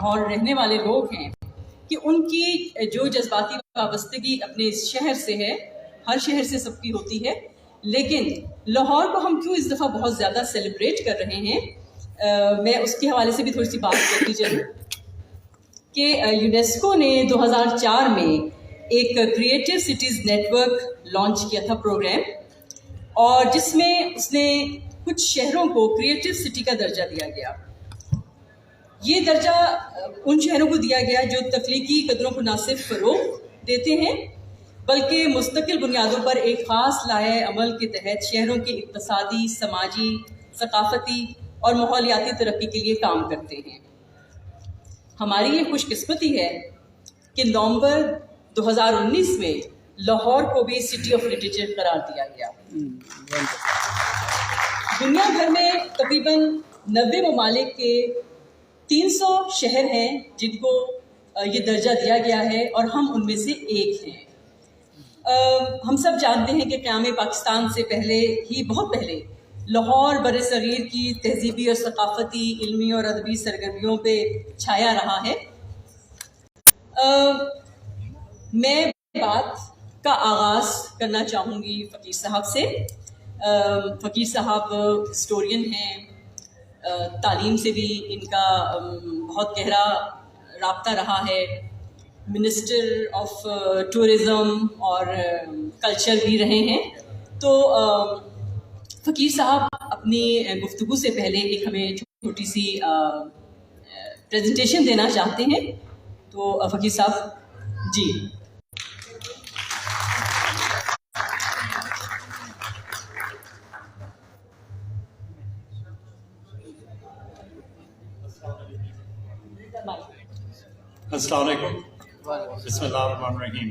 लाहौर रहने वाले लोग हैं कि उनकी जो जज्बाती वाबस्तगी अपने इस शहर से है, हर शहर से सबकी होती है, लेकिन लाहौर को हम क्यों इस दफ़ा बहुत ज़्यादा सेलिब्रेट कर रहे हैं, मैं उसके हवाले से भी थोड़ी सी बात करती चलूँ कि यूनेस्को ने 2004 में एक क्रिएटिव सिटीज़ नेटवर्क लॉन्च किया था प्रोग्राम, और जिसमें उसने कुछ शहरों को क्रिएटिव सिटी का दर्जा दिया गया। ये दर्जा उन शहरों को दिया गया जो तख्लीकी कदरों को न सिर्फ फ़रोग़ देते हैं बल्कि मुस्तकिल बुनियादों पर एक ख़ास लाए अमल के तहत शहरों की इक़्तिसादी, समाजी, सकाफ़ती और माहौलियाती तरक्की के लिए काम करते हैं। हमारी ये खुशकिस्मती है कि नवंबर 2019 में लाहौर को भी सिटी ऑफ लिटरेचर करार दिया गया। दुनिया भर में तकरीबन 90 ममालिक के 300 शहर हैं जिनको ये दर्जा दिया गया है, और हम उनमें से एक हैं। हम सब जानते हैं कि क़याम पाकिस्तान से पहले ही, बहुत पहले, लाहौर बरसगीर की तहजीबी और सकाफ़ती, इल्मी और अदबी सरगर्मियों पे छाया रहा है। मैं बात का आगाज़ करना चाहूँगी फ़कीर साहब से। फ़कीर साहब हिस्टोरियन हैं, तालीम से भी इनका बहुत गहरा राब्ता रहा है, मिनिस्टर ऑफ टूरिज़म और कल्चर भी रहे हैं। तो फ़कीर साहब अपनी गुफ्तगू से पहले एक हमें छोटी सी प्रेजेंटेशन देना चाहते हैं। तो फ़कीर साहब जी। अस्सलाम वालेकुम, बिस्मिल्लाहिर्रहमानिर्रहीम।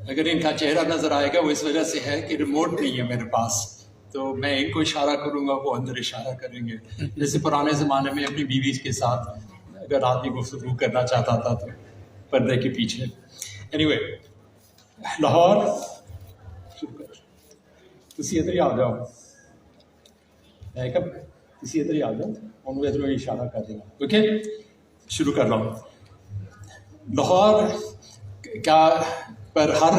अगर इनका चेहरा नज़र आएगा वो इस वजह से है कि रिमोट नहीं है मेरे पास, तो मैं इनको इशारा करूँगा, वो अंदर इशारा करेंगे। जैसे पुराने ज़माने में अपनी बीवी के साथ अगर आदमी गुफ्तगू करना चाहता था तो पर्दे के पीछे। एनीवे, लाहौर तुसी इधर ही आ जाओ, तुसी इधर ही आ जाओ, उन्होंने इधर इशारा कर देगा। ओके, शुरू कर रहा हूँ। लाहौर का पर हर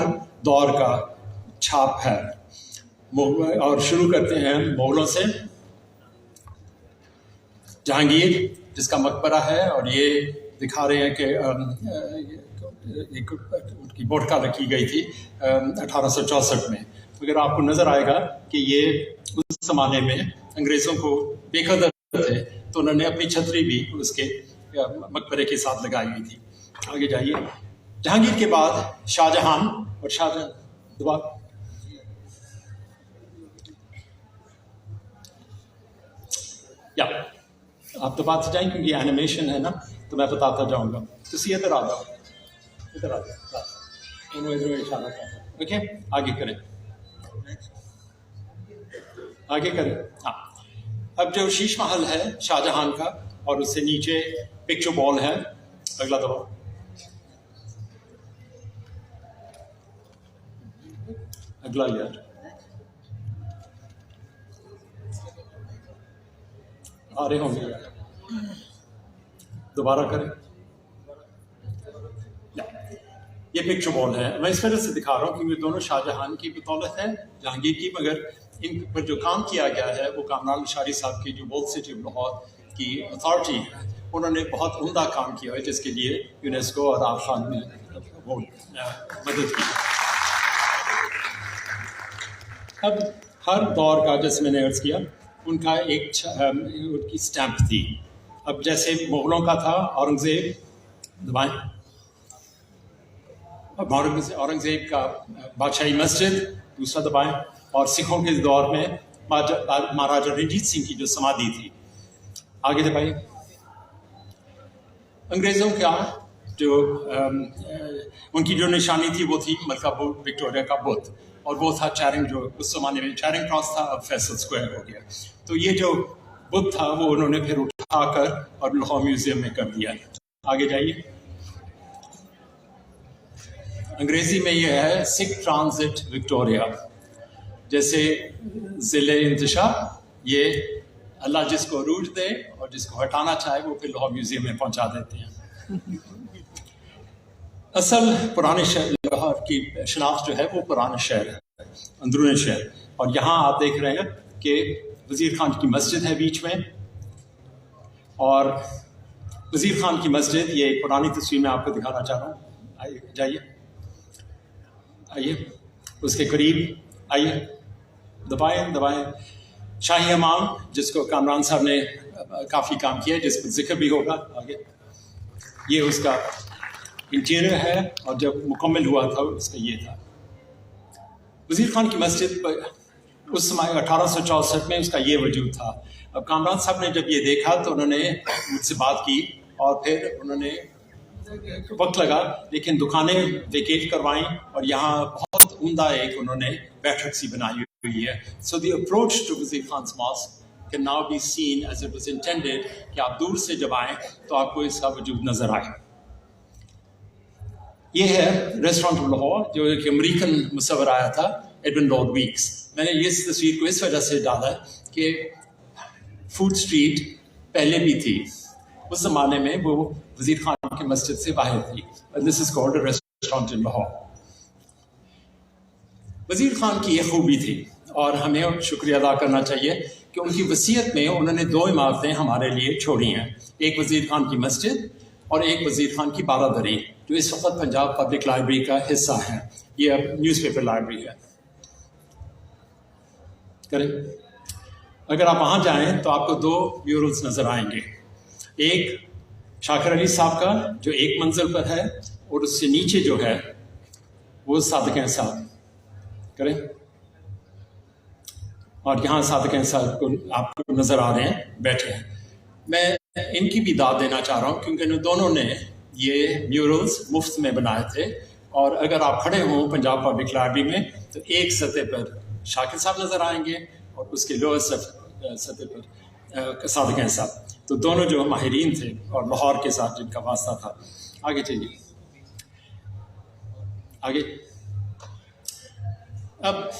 दौर का छाप है, और शुरू करते हैं मुगलों से। जहांगीर जिसका मकबरा है, और ये दिखा रहे हैं कि एक उनकी बोटका रखी गई थी 1864 में। अगर आपको नज़र आएगा कि ये उस ज़माने में अंग्रेज़ों को बेकदर थे, तो उन्होंने अपनी छतरी भी उसके मकबरे के साथ लगाई हुई थी। आगे जाइए। जहांगीर के बाद शाहजहां, और शाहजहां दोबारा या आप तो बात जाएं क्योंकि एनिमेशन है ना, तो मैं बताता जाऊंगा। तो इधर आ जाओ, इधर आ जाओ, उन्होंने इधर इशारा कर। ओके, आगे करें, आगे करें। हाँ, अब जो शीश महल है शाहजहां का, और उससे नीचे पिक्चर बॉल है। अगला दबा, अगला यार, आ रहे होंगे यार, दोबारा करें। ये पिक्चर बॉल है। मैं इस वजह से दिखा रहा हूँ क्योंकि दोनों शाहजहां की बदौलत है, जहांगीर की, मगर इन पर जो काम किया गया है वो कामरान अशारी साहब की, जो वोल्ड सिटी ऑफ लाहौर की अथॉरिटी है, उन्होंने बहुत उम्दा काम किया है, जिसके लिए यूनेस्को और आप खान ने वो मदद की। अब हर दौर का, जैसे मैंने अर्ज़ किया, उनका एक उनकी स्टैम्प थी। अब जैसे मुग़लों का था औरंगज़ेब, दबाएं, औरंगज़ेब का बादशाही मस्जिद, दूसरा दबाएं, और सिखों के दौर में महाराजा रणजीत सिंह की जो समाधि थी, आगे दबाइए। अंग्रेज़ों का जो उनकी जो निशानी थी वो थी मलका विक्टोरिया का बुत, और वो था चैरिंग, जो उस ज़माने में चैरिंग क्रॉस था, अब फैसल स्क्वायर हो गया। तो ये जो बुत था वो उन्होंने फिर उठाकर और लाहौर म्यूज़ियम में कर दिया। आगे जाइए। अंग्रेज़ी में ये है सिख ट्रांजिट विक्टोरिया। जैसे ज़िले इंतशार, ये अल्लाह जिसको रूठ दे और जिसको हटाना चाहे वो फिर लाहौर म्यूजियम में पहुंचा देते हैं। असल पुराने शहर लाहौर की शनाख्त जो है वो पुराना शहर है, अंदरूनी शहर। और यहाँ आप देख रहे हैं कि वज़ीर खान की मस्जिद है बीच में, और वज़ीर खान की मस्जिद, ये एक पुरानी तस्वीर मैं आपको दिखाना चाह रहा हूँ। आइए, जाइए, आइए उसके करीब आइए, दबाएं दबाएं। शाही हमाम जिसको कामरान साहब ने काफ़ी काम किया, जिस पर जिक्र भी होगा आगे। ये उसका इंटीरियर है, और जब मुकम्मल हुआ था उसका ये था। वज़ीर खान की मस्जिद पर उस समय 1864 में उसका ये वजूद था। अब कामरान साहब ने जब ये देखा तो उन्होंने मुझसे बात की, और फिर उन्होंने वक्त लगा, लेकिन दुकानें वेकेट करवाईं, और यहाँ बहुत उम्दा एक उन्होंने बैठक सी बनाई हुई है। So the approach to Wazir Khan mosque can now be seen as it was intended, कि आप दूर से जब आएँ तो आपको इसका वजूद नज़र आए। ये है रेस्टोरेंट ऑफ लाहौर, जो एक अमेरिकन मुसव्वर आया था, एडविन लॉर्ड वीक्स। मैंने इस तस्वीर को इस वजह से डाला कि फूड स्ट्रीट पहले भी थी, उस ज़माने में वो वज़ीर खान की मस्जिद से बाहर थी। This is called a restaurant in Lahore. वज़ीर खान की ये खूबी थी, और हमें शुक्रिया अदा करना चाहिए कि उनकी वसीयत में उन्होंने 2 इमारतें हमारे लिए छोड़ी हैं। एक वज़ीर खान की मस्जिद और एक वज़ीर खान की बारादरी, जो इस वक्त पंजाब पब्लिक लाइब्रेरी का हिस्सा है। ये अब न्यूज़पेपर लाइब्रेरी है। करें, अगर आप वहाँ जाएं तो आपको 2 म्यूरल्स नज़र आएंगे। एक शाकिर अली साहब का जो एक मंजिल पर है, और उससे नीचे जो है वो सादिक साहब। करें, और यहाँ सादिक साहब को आपको नज़र आ रहे हैं, बैठे हैं। मैं इनकी भी दाद देना चाह रहा हूँ, क्योंकि इन दोनों ने ये म्यूरल्स मुफ्त में बनाए थे। और अगर आप खड़े हों पंजाब पब्लिक लाइब्रेरी में तो एक सतह पर शाकिर साहब नज़र आएंगे, और उसके लोअर सतह पर सादिक साहब। तो दोनों जो माहिरीन थे और लाहौर के साथ जिनका वास्ता था। आगे चलिए, आगे। अब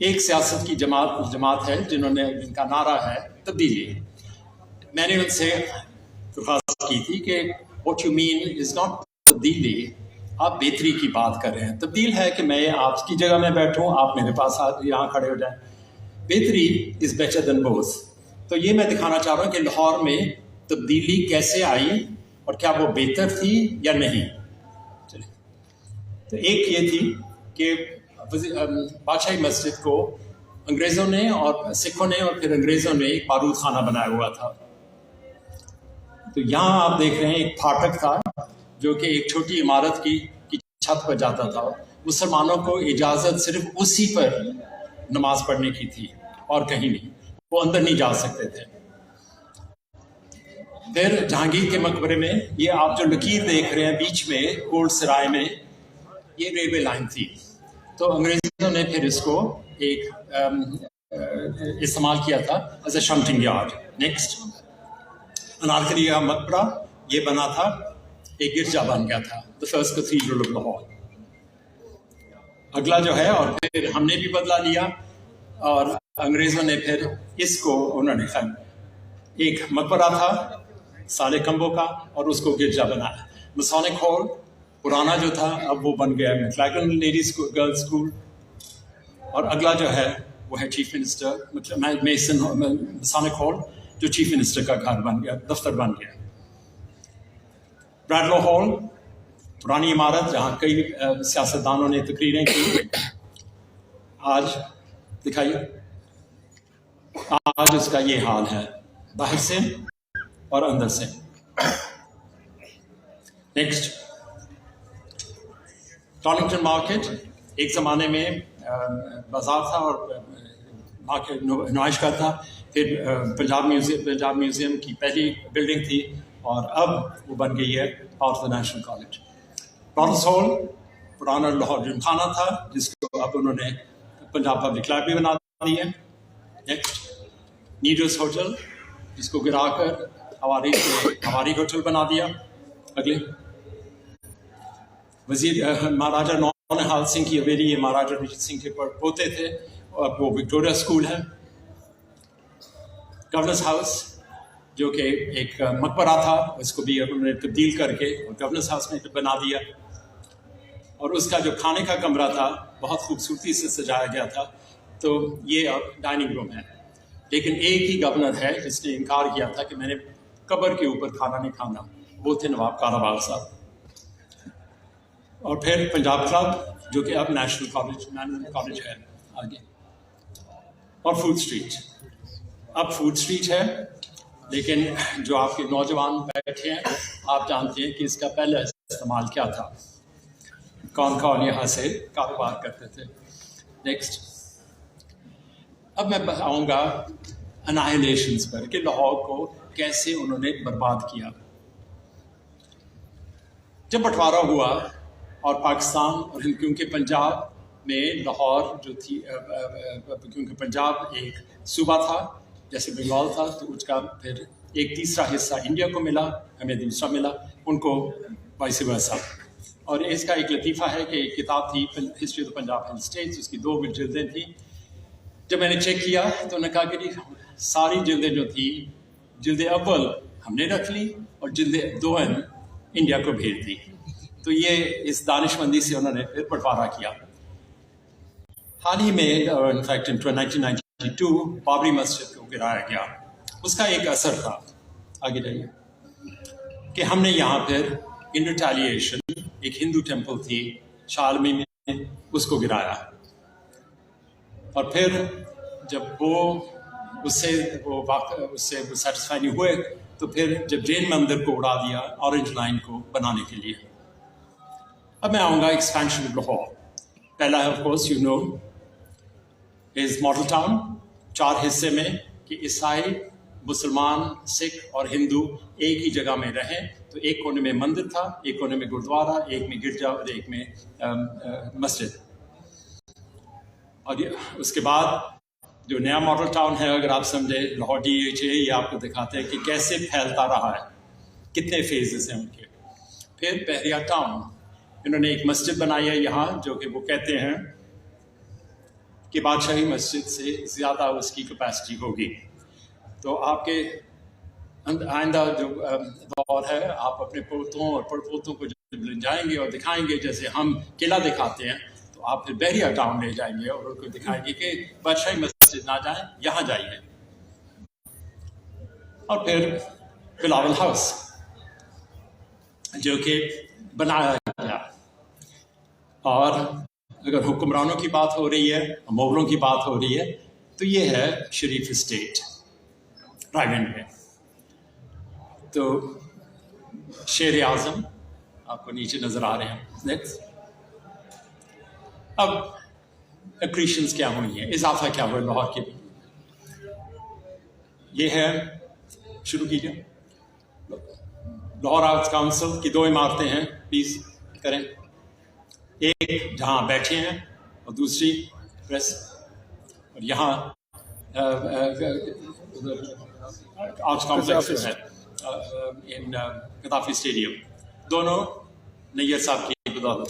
एक सियासत की जमात है जिन्होंने, जिनका नारा है तब्दीली। मैंने उनसे दरख्वास्त की थी कि what you mean is not तब्दीली, आप बेहतरी की बात कर रहे हैं। तब्दील है कि मैं आपकी जगह में बैठूं, आप मेरे पास यहाँ खड़े हो जाएं। बेहतरी इज़ बेटर देन बोथ। तो ये मैं दिखाना चाह रहा हूँ कि लाहौर में तब्दीली कैसे आई, और क्या वो बेहतर थी या नहीं। चलिए, तो एक ये थी कि बादशाही मस्जिद को अंग्रेज़ों ने और सिखों ने और फिर अंग्रेज़ों ने एक बारूद खाना बनाया हुआ था। तो यहाँ आप देख रहे हैं एक फाटक था, जो कि एक छोटी इमारत की छत पर जाता था। मुसलमानों को इजाज़त सिर्फ उसी पर नमाज पढ़ने की थी और कहीं नहीं, वो अंदर नहीं जा सकते थे। फिर जहांगीर के मकबरे में ये आप जो लकीर देख रहे हैं बीच में गोल्ड सराय में, ये रेलवे लाइन थी। तो अंग्रेज़ों ने फिर इसको एक इस्तेमाल किया था as a shunting yard. Next, Anarkali का मकबरा ये बना था, एक गिरजा बन गया था, the first cathedral of Lahore. अगला जो है, और फिर हमने भी बदला लिया, और अंग्रेज़ों ने फिर इसको, उन्होंने एक मकबरा था साले कम्बो का, और उसको गिरजा बनाया। मसोनिक हॉल पुराना जो था, अब वो बन गया मैक्लागन लेडीज गर्ल्स स्कूल। और अगला जो है वो है चीफ मिनिस्टर, मतलब मसोनिक हॉल, जो चीफ मिनिस्टर का घर बन गया, दफ्तर बन गया। ब्रैडलो हॉल, पुरानी इमारत जहाँ कई सियासतदानों ने तकरीरें की। आज दिखाइए, आज उसका ये हाल है, बाहर से और अंदर से। नेक्स्ट, टॉलिंगटन मार्केट एक ज़माने में बाजार था और मार्केट नुमाइशगाह था। फिर पंजाब म्यूज़ियम की पहली बिल्डिंग थी, और अब वो बन गई है पार्थ नेशनल कॉलेज। लॉरेंस हॉल पुराना लाहौर जिमखाना था, जिसको अब उन्होंने पंजाब पब्लिक लाइब्रेरी बना दी है। नेक्स्ट, नीडल्स होटल, जिसको गिराकर हवारी होटल बना दिया। अगले, वजीर महाराजा नौनिहाल सिंह की हवेली, ये महाराजा रंजीत सिंह के पोते थे, और वो विक्टोरिया स्कूल है। गवर्नर्स हाउस जो कि एक मकबरा था, उसको भी उन्होंने तब्दील करके गवर्नर्स हाउस में बना दिया। और उसका जो खाने का कमरा था बहुत खूबसूरती से सजाया गया था। तो ये अब डाइनिंग रूम है। लेकिन एक ही गवर्नर है जिसने इनकार किया था कि मैंने कब्र के ऊपर खाना नहीं खाना, वो थे नवाब काराबाग साहब। और फिर पंजाब क्लब जो कि अब नेशनल कॉलेज है आगे। और फूड स्ट्रीट, अब फूड स्ट्रीट है, लेकिन जो आपके नौजवान बैठे हैं आप जानते हैं कि इसका पहला इस्तेमाल क्या था, कौन कौन यहाँ से कारोबार करते थे। नेक्स्ट, अब मैं बताऊँगा अनाहिलेशंस पर कि लाहौर को कैसे उन्होंने बर्बाद किया। जब बंटवारा हुआ और पाकिस्तान और हिंद, क्योंकि पंजाब में लाहौर जो थी, क्योंकि पंजाब एक सूबा था जैसे बंगाल था, तो उसका फिर एक तीसरा हिस्सा इंडिया को मिला, हमें दूसरा मिला, उनको वाइस वर्सा। और इसका एक लतीफ़ा है कि एक किताब थी history of Punjab and states, उसकी 2 जिल्दें थी। जब मैंने चेक किया तो उन्होंने कहा कि सारी जिल्दें जो थी, जिल्द अव्वल हमने रख ली और जिल्द दोहन इंडिया को भेज दी। तो ये इस दानिशमंदी से उन्होंने फिर बंटवारा किया। हाल ही में इनफैक्ट इन 1992 बाबरी मस्जिद को गिराया गया। उसका एक असर था, आगे जाइए, कि हमने यहाँ फिर इन रिटेलिएशन एक हिंदू टेम्पल थी शालमी में, उसको गिराया। और फिर जब वो उससे सेटिस्फाई नहीं हुए तो फिर जब जैन मंदिर को उड़ा दिया ऑरेंज लाइन को बनाने के लिए। अब मैं आऊँगा एक्सपेंशन ऑफ लाहौर। पहला है of course you know is model town, 4 हिस्से में कि ईसाई, मुसलमान, सिख और हिंदू एक ही जगह में रहें। तो एक कोने में मंदिर था, एक कोने में गुरुद्वारा, एक में गिरजा और एक में मस्जिद। और उसके बाद जो नया मॉडल टाउन है, अगर आप समझे लाहौर DHA, ये आपको दिखाते हैं कि कैसे फैलता रहा है, कितने फेजेस हैं उनके। फिर बहरिया टाउन, इन्होंने एक मस्जिद बनाई है यहाँ, जो कि वो कहते हैं कि बादशाही मस्जिद से ज़्यादा उसकी कैपेसिटी होगी। तो आपके आइंदा जो दौर है, आप अपने पोतों और पड़पोतों को जब ले जाएंगे और दिखाएंगे, जैसे हम किला दिखाते हैं, तो आप फिर बहरिया टाउन ले जाएंगे और उनको दिखाएंगे कि बादशाही मस्जिद ना जाएं, यहाँ जाइए। और फिर बिलावल हाउस जो कि बनाया गया। और अगर हुक्मरानों की बात हो रही है, मुगलों की बात हो रही है, तो ये है शरीफ स्टेट रायगंज में। तो शेर आज़म आपको नीचे नज़र आ रहे हैं। नेक्स्ट, अब एक्रीशंस क्या हुई हैं, इजाफा क्या हुआ लाहौर के। ये है, शुरू कीजिए। लाहौर आर्ट्स काउंसिल की 2 इमारतें हैं, प्लीज करें। एक जहाँ बैठे हैं और दूसरी प्रेस। और यहाँ आर्ट्स कॉम्प्लेक्स है इन गद्दाफी स्टेडियम, दोनों नैयर साहब की बदौलत।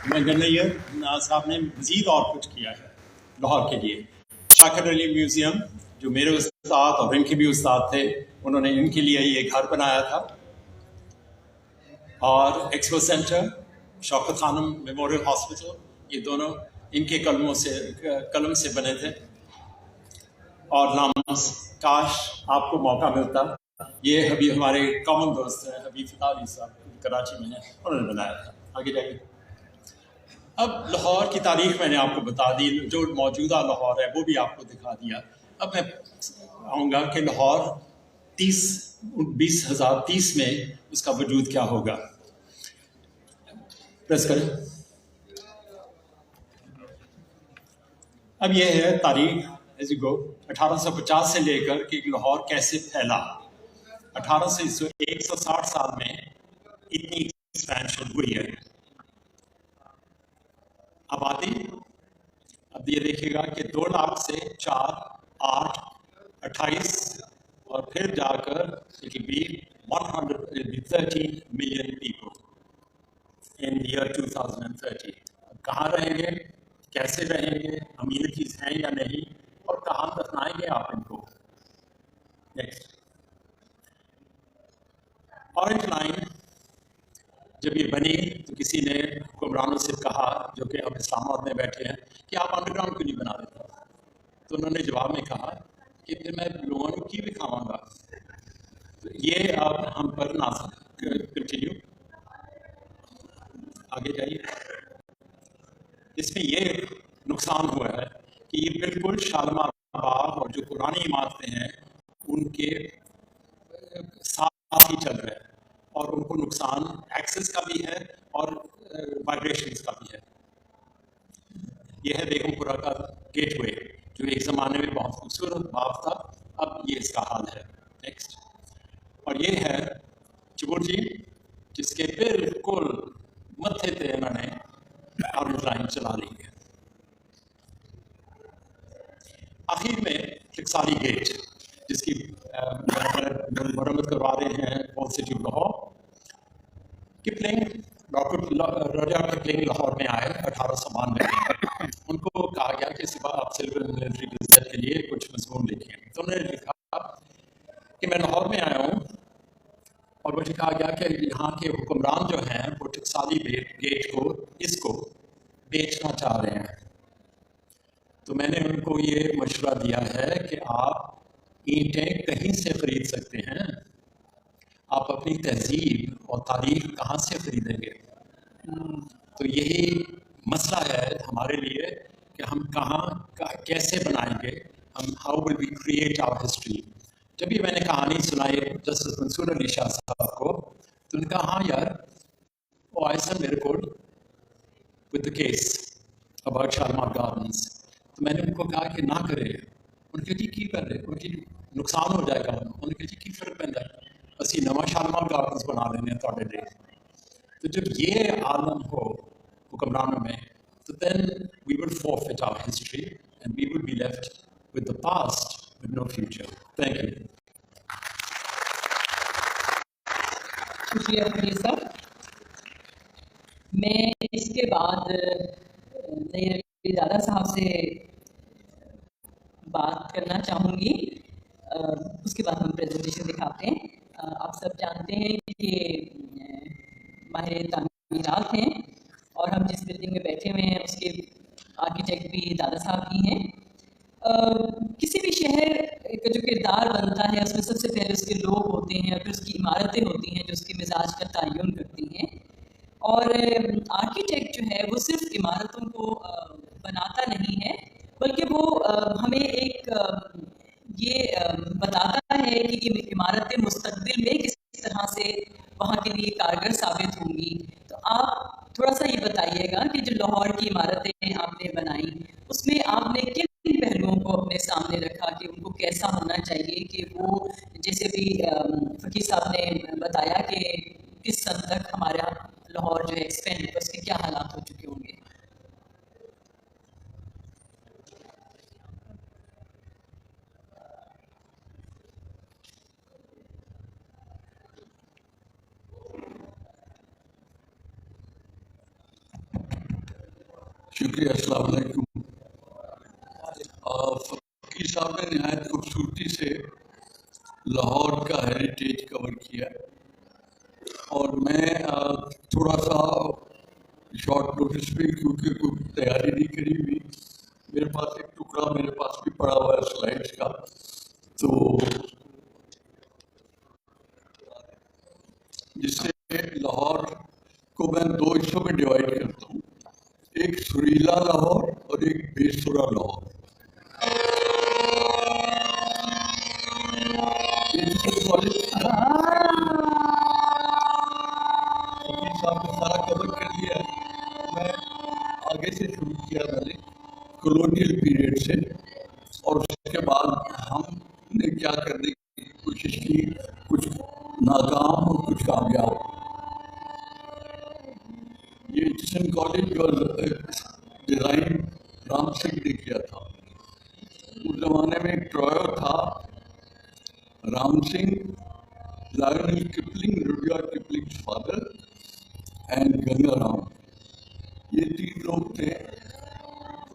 नैयर साहब ने मजीद और कुछ किया है लाहौर के लिए। शाकिर अली म्यूजियम जो मेरे उस्ताद और इनके भी उस्ताद थे, उन्होंने इनके लिए ये घर बनाया था। और expo centre, Shaukat Khanum memorial hospital, ये दोनों इनके कलम से बने थे। और लाम्स, काश आपको मौका मिलता, ये अभी हमारे कॉमन दोस्त हैं हबीब फ़ताह अली साहब, कराची में हैं, उन्होंने बनाया था। आगे जाइए। अब लाहौर की तारीख मैंने आपको बता दी, जो मौजूदा लाहौर है वो भी आपको दिखा दिया। अब मैं आऊँगा कि लाहौर 2030 में उसका वजूद क्या होगा। प्रेस करें। अब ये है तारीख एज यू गो, 1850 से लेकर कि लाहौर कैसे फैला। 160 साल में इतनी एक्सपेंशन हुई है। आबादी, अब ये देखिएगा कि 2 लाख से 4, 8, 28 और फिर जाकर it will be 113 million people in the year 2030। अब कहाँ रहेंगे? कैसे रहेंगे, अम्यूनिटीज हैं या नहीं, और कहाँ दफनाएंगे आप इनको। नेक्स्ट, ऑरेंज लाइन जब ये बनी तो किसी ने हुक्मरानों से कहा, जो कि अब इस्लामाबाद में बैठे हैं, कि आप अंडरग्राउंड क्यों नहीं बना देते। तो उन्होंने जवाब में कहा कि फिर मैं लोगों को की भी खाऊंगा। तो ये अब हम पर ना कंटिन्यू आगे जाइए। इसमें ये नुकसान हुआ है कि ये बिल्कुल शालीमार बाग और जो पुरानी इमारतें हैं उनके साथ ही चल रहा है, और उनको नुकसान एक्सेस का भी है और वाइब्रेशंस का भी है। यह है बेगमपुरा का गेटवे, जो एक ज़माने में बहुत खूबसूरत बाग था, अब ये इसका हाल है। नेक्स्ट, और ये है चुबुर जी, जिसके बिल्कुल मत्थे पे इन्होंने ऑरेंज लाइन चला ली है। आखिर में टकसाली गेट, जिसकी मरम्मत करवा रहे हैं institute Lahore. Kipling, doctor Rudyard Kipling Lahore में आए 1892 में। उनको कहा गया कि सिवा आप सिल्वर मिलिट्री गज़ेट के लिए कुछ मज़मून लिखें। तो उन्होंने लिखा कि मैं लाहौर में आया हूँ, और मुझे कहा गया कि यहाँ के हुक्मरान जो हैं वो टकसाली गेट को इसको बेचना चाह रहे हैं। तो मैंने उनको ये मशवरा दिया है कि आप ईंटें कहीं से ख़रीद सकते हैं, आप अपनी तहजीब और तारीख कहाँ से ख़रीदेंगे। तो यही मसला है हमारे लिए कि हम कहाँ कैसे बनाएंगे, हम how will we create our history. जब ये मैंने कहानी सुनाई जस्टिस मंसूर अली शाह साहब को, तो उन्होंने कहा हाँ यार, वो आए सर मेरे को with the case about Shalimar gardens. तो मैंने उनको कहा कि ना करे। उनके जी की कर रहे, उनकी नुकसान हो जाएगा। उनके जी की फर्क पैदा है, असी नवा शालीमार गार्डन्स बना लेने थोड़े लिए। तो जब ये आलम हो हुक्मरानों में, तो then we will forfeit our history and we will be left with the past with no future. Thank you. शुक्रिया फरीद साहब। मैं इसके बाद ज़हीर अली दादा साहब से बात करना चाहूँगी, उसके बाद हम प्रेजेंटेशन दिखाते हैं। आप सब जानते हैं कि माहिर तामीरात हैं, और हम जिस बिल्डिंग में बैठे हुए हैं उसके आर्किटेक्ट भी दादा साहब ही हैं। किसी भी शहर का जो किरदार बनता है उसमें सबसे पहले उसके लोग होते हैं, फिर उसकी इमारतें होती हैं जो उसके मिजाज का तयन करती हैं। और आर्किटेक्ट जो है वो सिर्फ इमारतों को बनाता नहीं है, बल्कि वो हमें एक ये बताता है कि ये इमारतें मुस्तकबिल में किस तरह से वहाँ के लिए कारगर साबित होंगी। तो आप थोड़ा सा ये बताइएगा कि जो लाहौर की इमारतें आपने बनाई, उसमें आपने किन पहलुओं को अपने सामने रखा कि उनको कैसा होना चाहिए, कि वो जैसे भी फकीर साहब ने बताया कि किस हद तक हमारा लाहौर जो है एक्सपेंड, उसके क्या हालात हो चुके होंगे। शुक्रिया, अस्सलाम वालेकुम। फकीर साहब ने नहायत खूबसूरती से लाहौर का हेरिटेज कवर किया, और मैं थोड़ा सा शॉर्ट नोटिस पे, क्योंकि कोई तैयारी नहीं करी हुई, मेरे पास एक टुकड़ा मेरे पास भी पड़ा हुआ है स्लाइड्स का, तो जिससे लाहौर को मैं दो हिस्सों में डिवाइड करता हूँ, एक सुरीला लाहौर और एक बेसुरा लाहौर। साहब ने सारा कवर कर लिया है। मैं आगे से शुरू किया मैंने कॉलोनियल पीरियड से, और उसके बाद हमने क्या करने की कोशिश की, कुछ नाकाम और कुछ कामयाब। ये एचिसन कॉलेज और डिज़ाइन राम सिंह ने किया था। उस जमाने में एक ट्रॉयर था, Ram Singh, Lionel Kipling, Rudyard Kipling's father, and Gangaram. ये तीन लोग थे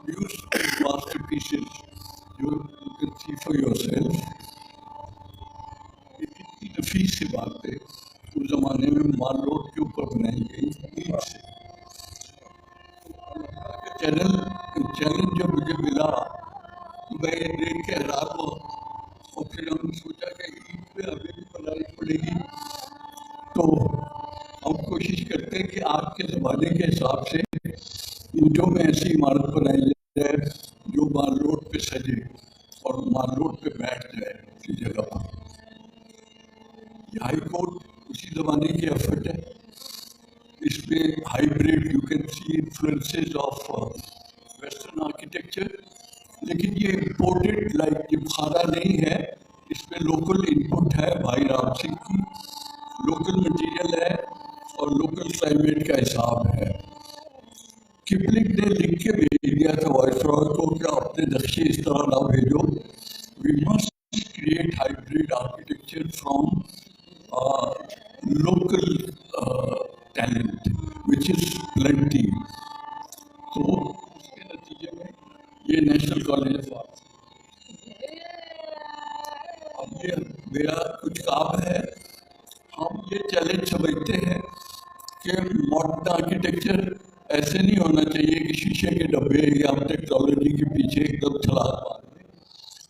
produced masterpieces जो you can see for yourself. ये कितनी नफीस सी बात है, उस जमाने में माल रोड के ऊपर बनाई गई ईंट से। चैलेंज जब मुझे मिला तो मैं ये देख के हैरान हुआ, और फिर हमने सोचा कि ईंट पे अभी भी बनानी पड़ेगी। तो हम कोशिश करते हैं कि आज के ज़माने के हिसाब से ईंटों में ऐसी इमारत बनाई जाए जो माल रोड पे सजे और माल रोड पे बैठ जाए उसी जगह पर। ये हाई कोर्ट उसी ज़माने की एफर्ट है। इसमें hybrid you can see influences of western architecture, लेकिन ये इम्पोर्टेड लाइक जिमखाना नहीं है, इसमें लोकल इनपुट है भाई राम सिंह की, लोकल मटेरियल है और लोकल क्लाइमेट का हिसाब है। किपलिंग ने लिख के भेज दिया था वाइसरॉय को कि अपने नक्शे इस तरह ना भेजो, we must create hybrid architecture from local talent which is plenty. तो उसके नतीजे में ये नेशनल कॉलेज ऑफ आर्ट। अब ये मेरा कुछ काम है, हम ये चैलेंज समझते हैं कि मॉडर्न आर्किटेक्चर ऐसे नहीं होना चाहिए कि शीशे के डब्बे या टेक्नोलॉजी के पीछे एकदम छलांग मार दें,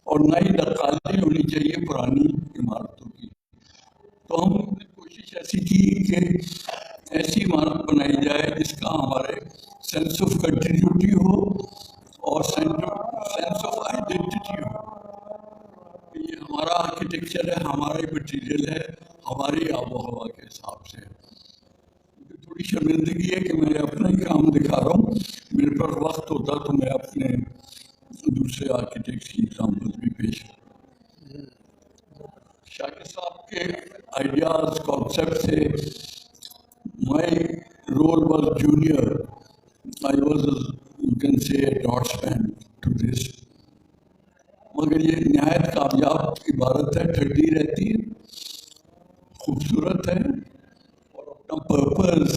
और ना ही नक्काशी होनी चाहिए पुरानी इमारतों की। तो हमने कोशिश ऐसी की कि ऐसी इमारत बनाई जाए जिसका हमारे सेंस ऑफ कंटिन्यूटी हो और सेंस ऑफ आइडेंटिटी हो। ये हमारा आर्किटेक्चर है, हमारा मटेरियल है, हमारी आबो हवा के हिसाब से। मुझे थोड़ी शर्मिंदगी है कि मैं अपना ही काम दिखा रहा हूँ, मेरे पास वक्त होता तो मैं अपने दूसरे आर्किटेक्ट की एग्जाम्पल भी पेश करूँ। शाकिर साहब के आइडियाज कॉन्सेप्ट से my role was junior, I was you can say draughtsman to this, मगर ये नहायत कामयाब इबारत है, ठंडी रहती है, खूबसूरत है और अपना पर्पस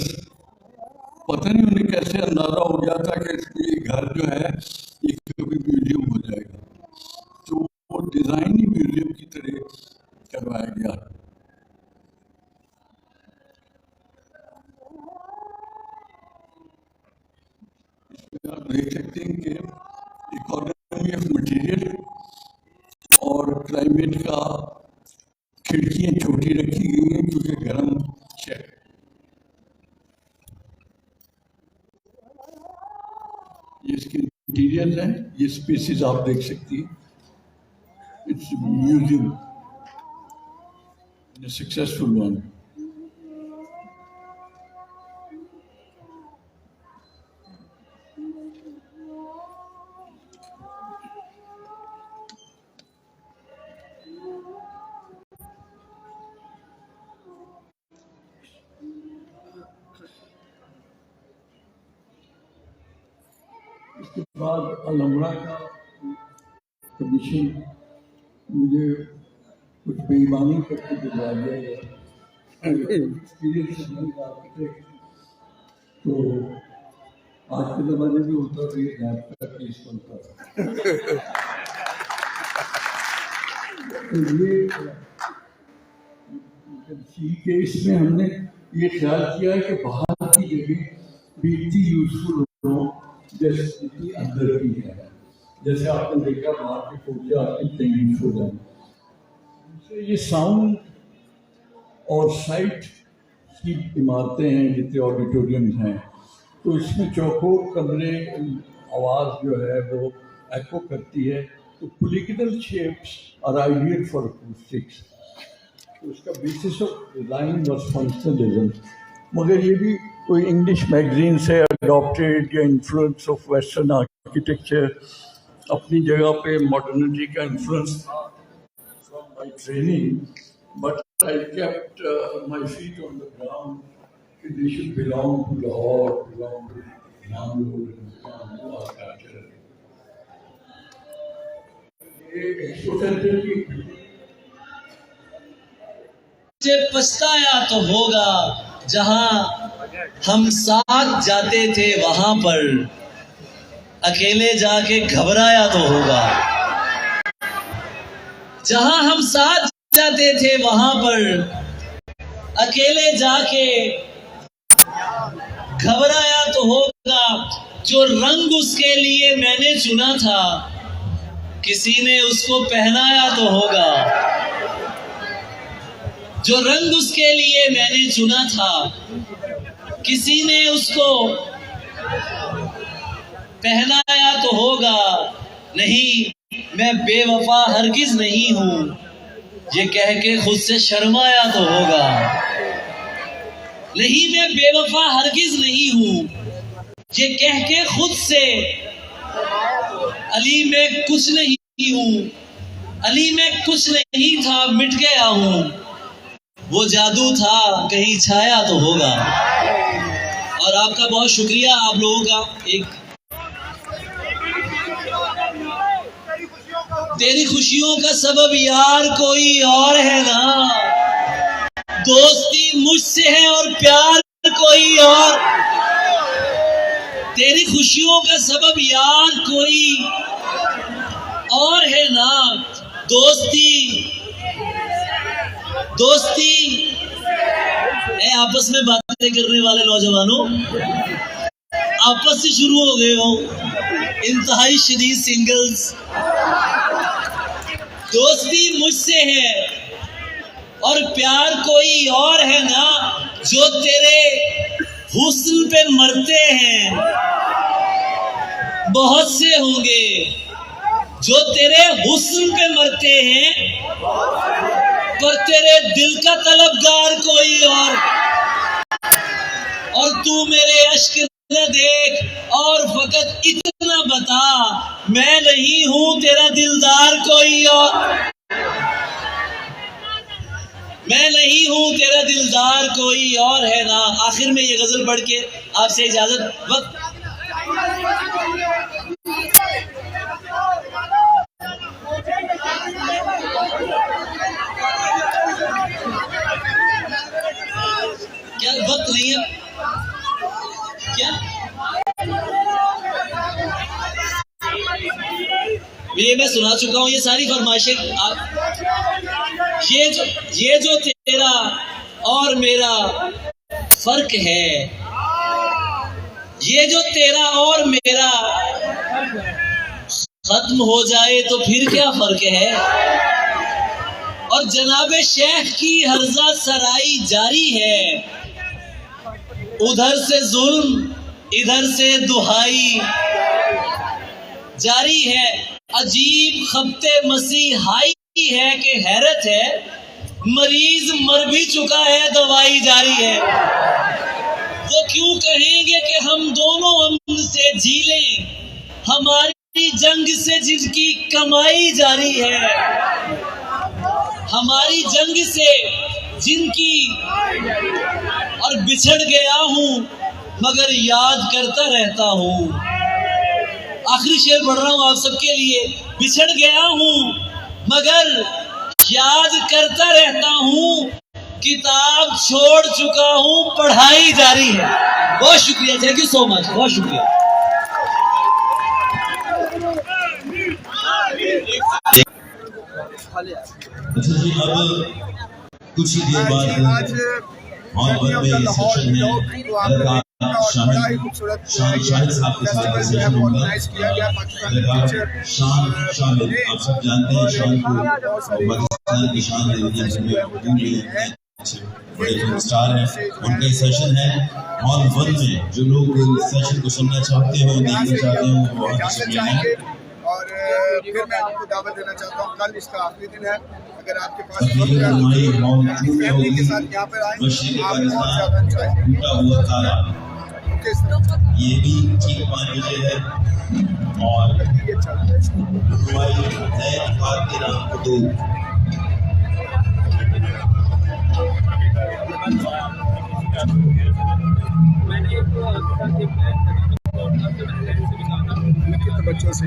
पता नहीं उन्हें कैसे अंदाजा हो गया था कि ये घर जो है ये कभी म्यूजियम हो जाएगा, तो वो डिज़ाइन ही म्यूजियम की तरह करवाया गया। इसमें आप देख सकते हैं कि इकोनॉमी ऑफ मटेरियल और क्लाइमेट का खिड़कियाँ छोटी रखी गई हैं क्योंकि गर्म शहर। ये इसके इंटीरियर हैं, ये स्पेसिस आप देख सकती हैं। It's museum a successful one. इसके बाद अलमरा का कमीशन मुझे कुछ बेईमानी करके दिलवा दिया गया। तो आज के ज़माने में होता तो ये रैप का केस बनता तो ये केस में हमने ये ख्याल किया है कि बाहर की जगह भी इतनी यूजफुल हो जैसे इतनी अंदर की है। जैसे आपने देखा बाहर के फोटो आपकी टेंगिंग हो जाए, ये साउंड और साइट की इमारतें हैं जितने ऑडिटोरियम हैं, तो इसमें चौकोर कमरे आवाज़ जो है वो एको करती है, तो political shapes are ideal for acoustics. तो उसका basis of design was functionalism, मगर ये भी कोई इंग्लिश मैगजीन से अडॉप्टेड या इन्फ्लुएंस ऑफ वेस्टर्न आर्किटेक्चर, अपनी जगह पे मॉडर्निटी का इन्फ्लुएंस था from my training, but I kept my feet on the ground. They should belong to Lahore, belong to Jammu, belong to our culture. से पछताया तो होगा जहां हम साथ जाते थे वहां पर, अकेले जाके घबराया तो होगा। जहां हम साथ जाते थे वहां पर अकेले जाके घबराया तो होगा। जो रंग उसके लिए मैंने चुना था किसी ने उसको पहनाया तो होगा। जो रंग उसके लिए मैंने चुना था किसी ने उसको पहनाया तो होगा। नहीं, मैं बेवफा हरगिज नहीं हूं, ये कह के खुद से शर्माया तो होगा। नहीं, मैं बेवफा हरगिज नहीं हूं, ये कह के खुद से अली मैं कुछ नहीं हूं, अली मैं कुछ नहीं था, मिट गया हूं। वो जादू था कहीं छाया तो होगा। और आपका बहुत शुक्रिया, आप लोगों का। एक तेरी खुशियों का सबब यार कोई और है ना, दोस्ती मुझसे है और प्यार कोई और। तेरी खुशियों का सबब यार कोई और है ना, दोस्ती आपस में बातें करने वाले नौजवानों, आपस से शुरू हो गए हो, इंतहाई शदीद सिंगल्स। दोस्ती मुझसे है और प्यार कोई और है ना, जो तेरे हुस्न पे मरते हैं बहुत से होंगे, जो तेरे हुस्न पे मरते हैं, पर तेरे दिल का तलबगार कोई और तू मेरे अश्क न देख और फकत इतना बता, मैं नहीं हूं तेरा दिलदार कोई और। मैं नहीं हूं तेरा दिलदार कोई और है ना। आखिर में ये गजल पढ़ के आपसे इजाजत। वक्त क्या वक्त नहीं है क्या? ये मैं सुना चुका हूं, ये सारी फरमाइशें आप। ये जो तेरा और मेरा फर्क है, ये जो तेरा और मेरा खत्म हो जाए तो फिर क्या फर्क है। और जनाबे शेख की हर्जा सराई जारी है, उधर से जुल्म इधर से दुहाई जारी है। अजीब खब्ते मसीहाई है कि हैरत है, मरीज मर भी चुका है दवाई जारी है। वो क्यों कहेंगे कि हम दोनों अमन से जी लें, हमारी जंग से जिनकी कमाई जारी है, हमारी जंग से जिनकी। और बिछड़ गया हूं मगर याद करता रहता हूं। आखिरी शेर पढ़ रहा हूं आप सबके लिए। बिछड़ गया हूं मगर याद करता रहता हूं, किताब छोड़ चुका हूं, पढ़ाई जारी है। बहुत शुक्रिया, थैंक यू सो मच, बहुत शुक्रिया। अच्छा जी, अब कुछ ही देर बाद हॉल वन में ये सेशन है, शाहिद साहब के साथ ये सेशन होगा। शान, आप सब जानते हैं शान को, पाकिस्तान की शान में बड़े फिल्म स्टार हैं। उनका सेशन है हॉल वन में। जो लोग इस सेशन को सुनना चाहते हो, देखना चाहते हो, वो बहुत शुक्रिया है। और फिर मैं आपको दावत देना चाहता हूँ, कल इसका आखिरी दिन है। अगर आपके पास फैमिली के साथ यहाँ पर आए, आप बहुत ज़्यादा एंजॉय। ये भी ठीक 5 बजे है और बच्चों से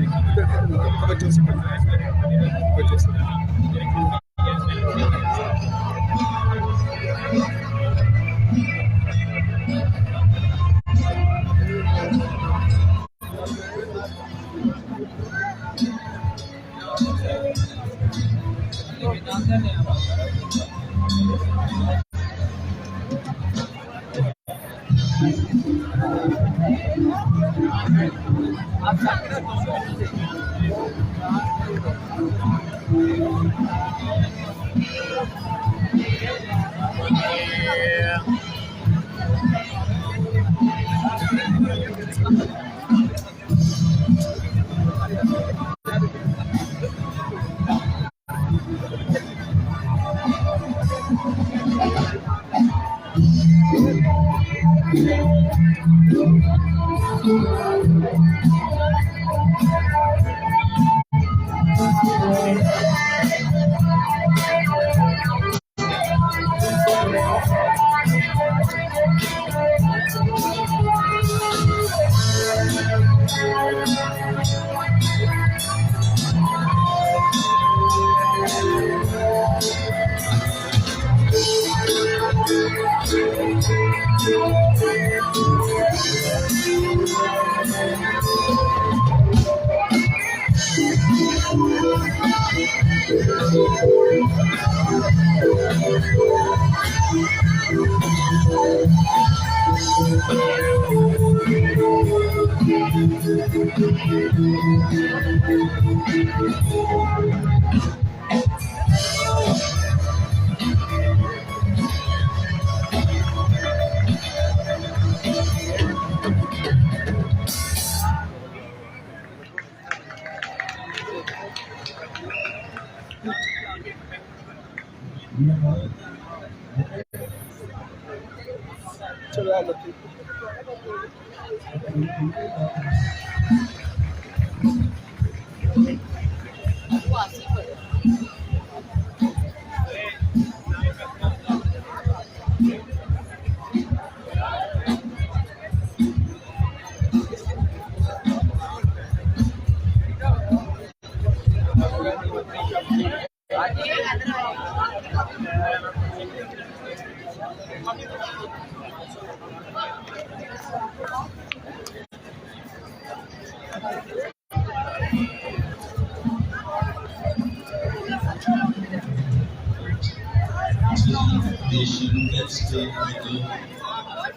शुरू के स्टेज में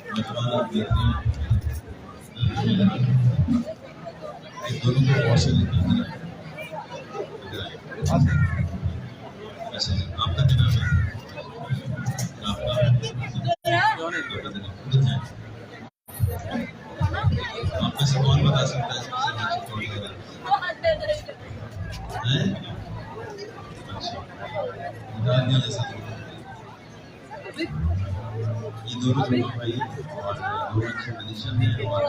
जो मेहमान देते हैं दोनों को बहुत से आपका क्या नाम है? आपका आपका से कौन बता सकता है? ये दोनों भाई और दो अच्छे पोजीशन में और